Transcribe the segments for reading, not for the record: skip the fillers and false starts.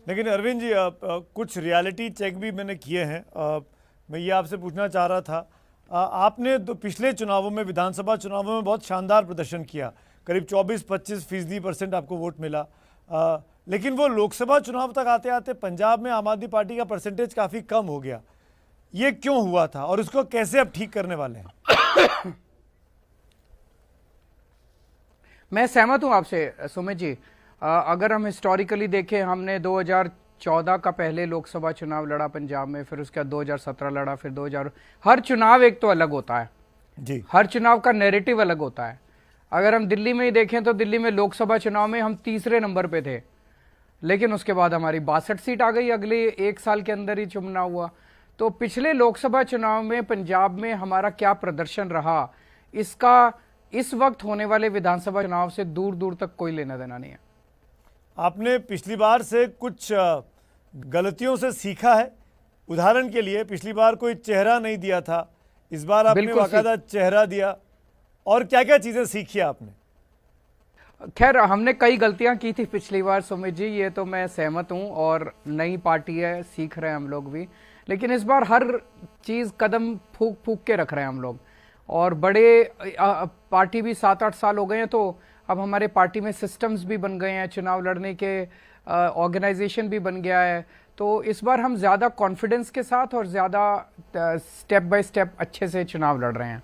लेकिन अरविंद जी कुछ reality check भी मैंने किए हैं। मैं ये आपसे पूछना चाह रहा था, आपने पिछले चुनावों में, विधानसभा चुनावों में बहुत शानदार प्रदर्शन किया, करीब 24-25% आपको वोट मिला। लेकिन वो लोकसभा चुनाव तक आते आते पंजाब में आम आदमी पार्टी का परसेंटेज काफ़ी कम हो गया। ये क्यों हुआ था और इसको कैसे अब ठीक करने वाले हैं? मैं सहमत हूं आपसे सुमित जी। अगर हम हिस्टोरिकली देखें, हमने 2014 का पहले लोकसभा चुनाव लड़ा पंजाब में, फिर उसके बाद 2017 लड़ा, फिर 2000। हर चुनाव एक तो अलग होता है जी, हर चुनाव का नैरेटिव अलग होता है। अगर हम दिल्ली में ही देखें तो दिल्ली में लोकसभा चुनाव में हम तीसरे नंबर पे थे, लेकिन उसके बाद हमारी 62 सीट आ गई अगले एक साल के अंदर ही चुनाव हुआ। तो पिछले लोकसभा चुनाव में पंजाब में हमारा क्या प्रदर्शन रहा, इसका इस वक्त होने वाले विधानसभा चुनाव से दूर दूर तक कोई लेना देना नहीं है। आपने पिछली बार से कुछ गलतियों से सीखा है? उदाहरण के लिए पिछली बार कोई चेहरा नहीं दिया था, इस बार आपने बाकायदा चेहरा दिया, और क्या क्या चीजें सीखी आपने? खैर, हमने कई गलतियां की थी पिछली बार सुमित जी, ये तो मैं सहमत हूं, और नई पार्टी है, सीख रहे हैं हम लोग भी। लेकिन इस बार हर चीज कदम फूक फूक के रख रहे हैं हम लोग, और बड़े पार्टी भी 7-8 साल हो गए हैं, तो अब हमारे पार्टी में सिस्टम्स भी बन गए हैं, चुनाव लड़ने के ऑर्गेनाइजेशन भी बन गया है। तो इस बार हम ज़्यादा कॉन्फिडेंस के साथ और ज़्यादा स्टेप बाय स्टेप अच्छे से चुनाव लड़ रहे हैं।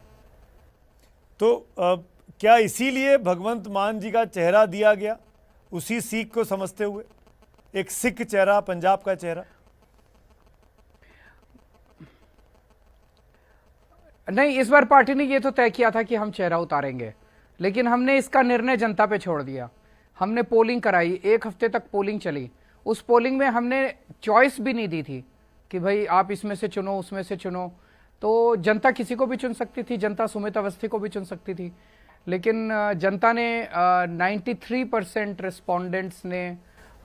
तो क्या इसीलिए भगवंत मान जी का चेहरा दिया गया, उसी सीख को समझते हुए, एक सिख चेहरा, पंजाब का चेहरा? नहीं, इस बार पार्टी ने ये तो तय किया था कि हम चेहरा उतारेंगे, लेकिन हमने इसका निर्णय जनता पे छोड़ दिया। हमने पोलिंग कराई, 1 हफ्ते तक पोलिंग चली। उस पोलिंग में हमने चॉइस भी नहीं दी थी कि भाई आप इसमें से चुनो, उसमें से चुनो। तो जनता किसी को भी चुन सकती थी, जनता सुमित अवस्थी को भी चुन सकती थी, लेकिन जनता ने 93% रिस्पोंडेंट्स ने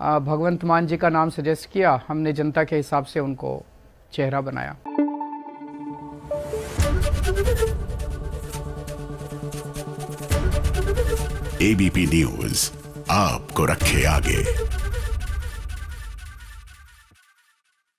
भगवंत मान जी का नाम सजेस्ट किया। हमने जनता के हिसाब से उनको चेहरा बनाया। एबीपी न्यूज आपको रखे आगे।